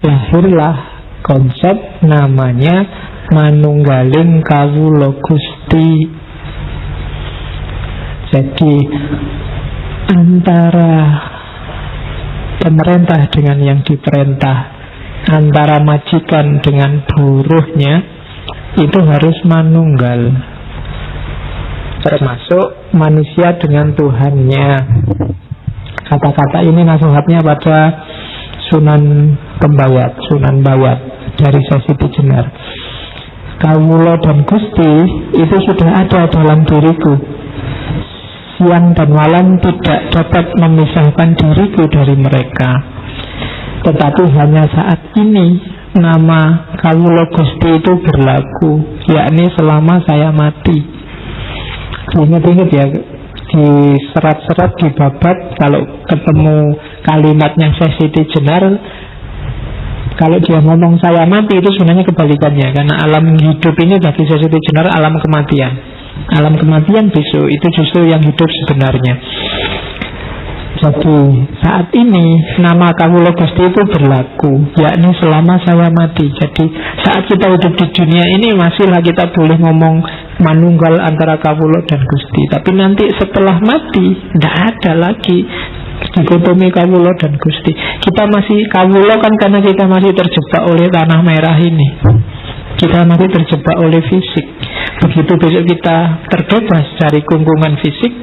lahirlah konsep namanya manunggaling kawula Gusti. Jadi antara pemerintah dengan yang diperintah, antara majikan dengan buruhnya, itu harus manunggal, termasuk manusia dengan Tuhannya. Kata-kata ini nasihatnya pada Sunan Bayat dari Sesiti Jenar. Kawula dan Gusti itu sudah ada dalam diriku. Siang dan malam tidak dapat memisahkan diriku dari mereka. Tetapi hanya saat ini nama Kawula Gusti itu berlaku, yakni selama saya mati. Ingat-ingat ya, di serat-serat di babat, kalau ketemu kalimatnya Sesiti Jenar, kalau dia ngomong saya mati, itu sebenarnya kebalikannya. Karena alam hidup ini bagi Sesiti Jenar alam kematian. Alam kematian besok itu justru yang hidup sebenarnya. Jadi saat ini nama Kawula Gusti itu berlaku, yakni selama saya mati. Jadi saat kita hidup di dunia ini masihlah kita boleh ngomong manunggal antara Kawula dan Gusti. Tapi nanti setelah mati tidak ada lagi dikotomi Kawula dan Gusti. Kita masih Kawula kan karena kita masih terjebak oleh tanah merah ini. Kita masih terjebak oleh fisik. Begitu besok kita terbebas dari kungkungan fisik,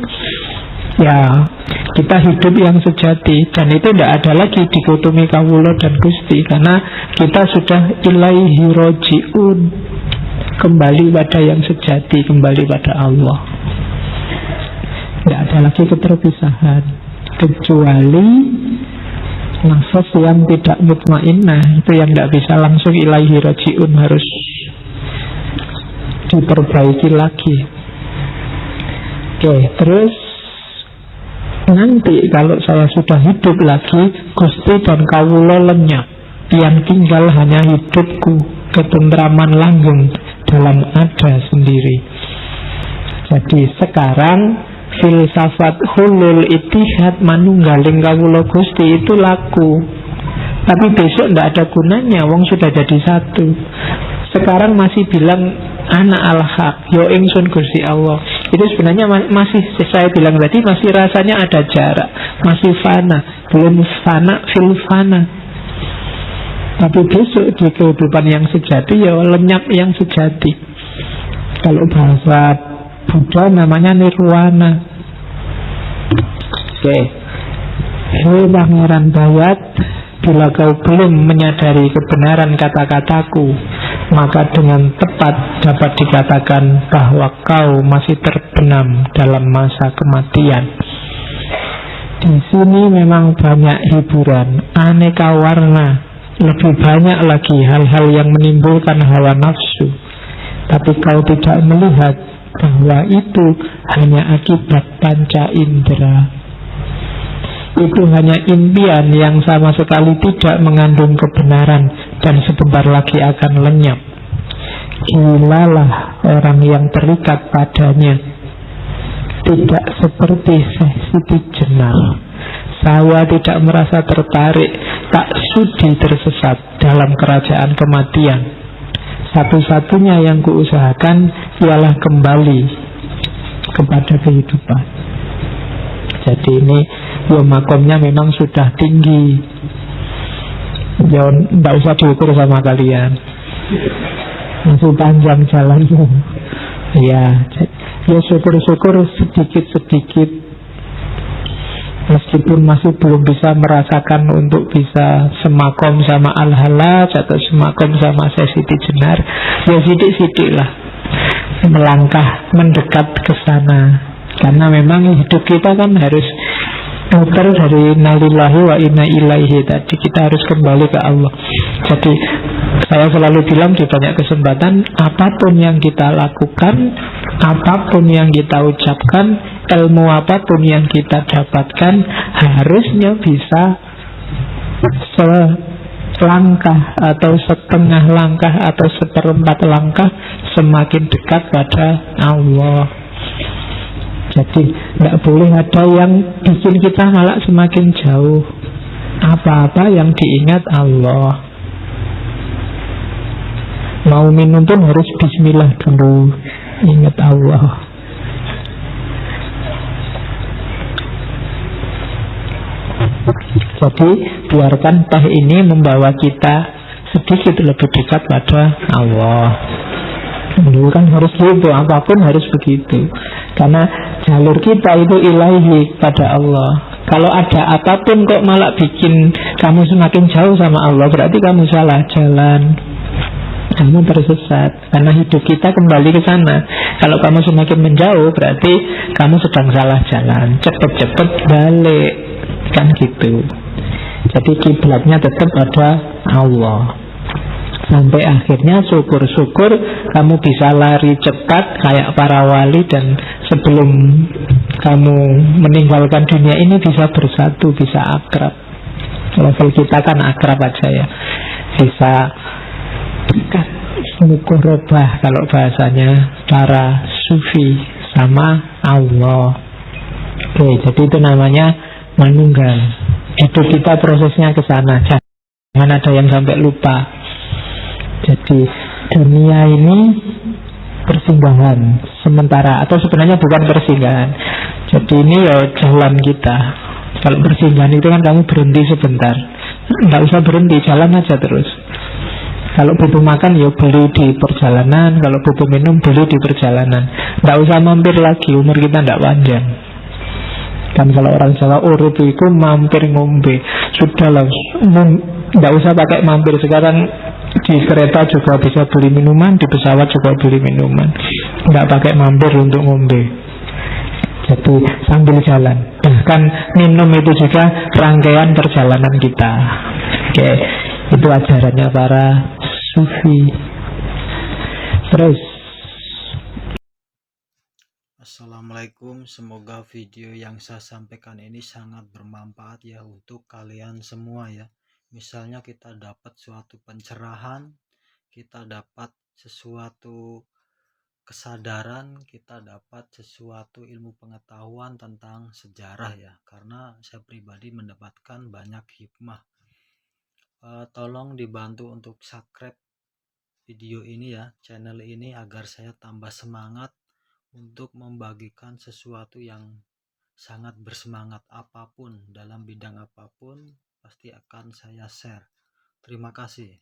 ya kita hidup yang sejati. Dan itu tidak ada lagi dikotomi Kawula dan Gusti, karena kita sudah ilaihi roji'un, kembali pada yang sejati, kembali pada Allah. Tidak ada lagi keterpisahan, kecuali nafas yang tidak mutmainnah, itu yang tidak bisa langsung ilaihi roji'un, harus diperbaiki lagi. Oke, terus nanti kalau saya sudah hidup lagi, Gusti dan Kawula lenyap. Yang tinggal hanya hidupku, ketentraman langgeng dalam ada sendiri. Jadi sekarang filsafat hulul ittihad manunggaling Kawula Gusti itu laku. Tapi besok tidak ada gunanya, wong sudah jadi satu. Sekarang masih bilang anak al-haq, yo ingsun Gusti Allah. Itu sebenarnya masih, saya bilang tadi, masih rasanya ada jarak, masih fana, belum fana fil fana. Tapi besok di kehidupan yang sejati, ya lenyap yang sejati. Kalau bahasa Buddha namanya nirwana. Oke. Hei Pangeran Bayat, bila kau belum menyadari kebenaran kata-kataku, maka dengan tepat dapat dikatakan bahwa kau masih terbenam dalam masa kematian. Di sini memang banyak hiburan, aneka warna, lebih banyak lagi hal-hal yang menimbulkan hawa nafsu. Tapi kau tidak melihat bahwa itu hanya akibat panca indera. Itu hanya impian yang sama sekali tidak mengandung kebenaran dan sebentar lagi akan lenyap. Gilalah orang yang terikat padanya, tidak seperti Sesiti Jenar. Saya tidak merasa tertarik, tak sudi tersesat dalam kerajaan kematian. Satu-satunya yang kuusahakan ialah kembali kepada kehidupan. Jadi ini ya makomnya memang sudah tinggi. Ya tidak usah diukur sama kalian, masih panjang jalannya. Ya syukur-syukur sedikit-sedikit, meskipun masih belum bisa merasakan untuk bisa semakom sama Al-Halaj atau semakom sama Sesiti Jenar, ya sidik-sidik lah melangkah mendekat ke sana. Karena memang hidup kita kan harus muter dari nalillahi wa inna ilaihi tadi. Kita harus kembali ke Allah. Jadi saya selalu bilang di banyak kesempatan, apapun yang kita lakukan, apapun yang kita ucapkan, ilmu apapun yang kita dapatkan, harusnya bisa selangkah atau setengah langkah atau seperempat langkah semakin dekat pada Allah. Jadi tidak boleh ada yang bikin kita malah semakin jauh. Apa-apa yang diingat Allah. Mau minum pun harus bismillah dulu, ingat Allah. Jadi biarkan teh ini membawa kita sedikit lebih dekat pada Allah. Dulu kan harus gitu, apapun harus begitu. Karena jalur kita itu ilahi pada Allah. Kalau ada apapun kok malah bikin kamu semakin jauh sama Allah, berarti kamu salah jalan, kamu tersesat. Karena hidup kita kembali ke sana. Kalau kamu semakin menjauh, berarti kamu sedang salah jalan. Cepet-cepet balik, kan gitu. Jadi kiblatnya tetap ada Allah. Sampai akhirnya syukur-syukur kamu bisa lari cepat kayak para wali, dan sebelum kamu meninggalkan dunia ini bisa bersatu, bisa akrab. Level kita kan akrab aja ya, bisa dekat, mukorobah kalau bahasanya para sufi sama Allah. Oke, jadi itu namanya manunggal. Hidup kita prosesnya ke sana. Jangan ada yang sampai lupa. Jadi dunia ini persinggahan sementara, atau sebenarnya bukan persinggahan. Jadi ini ya jalan kita. Kalau persinggahan itu kan kamu berhenti sebentar, nggak usah berhenti, jalan aja terus. Kalau butuh makan ya beli di perjalanan, kalau butuh minum beli di perjalanan. Nggak usah mampir lagi, umur kita nggak panjang. Kan kalau orang Jawa urip itu mampir ngombe. Sudahlah, nggak usah pakai mampir. Sekarang di kereta juga bisa beli minuman, di pesawat juga beli minuman, nggak pakai mampir untuk ngombe. Jadi sambil jalan. Bahkan minum itu juga rangkaian perjalanan kita. Oke, itu ajarannya para sufi. Terus, Assalamualaikum, semoga video yang saya sampaikan ini sangat bermanfaat ya untuk kalian semua ya. Misalnya kita dapat suatu pencerahan, kita dapat sesuatu kesadaran, kita dapat sesuatu ilmu pengetahuan tentang sejarah ya. Karena saya pribadi mendapatkan banyak hikmah. Tolong dibantu untuk subscribe video ini ya, channel ini, agar saya tambah semangat untuk membagikan sesuatu yang sangat bersemangat. Apapun, dalam bidang apapun, pasti akan saya share. Terima kasih.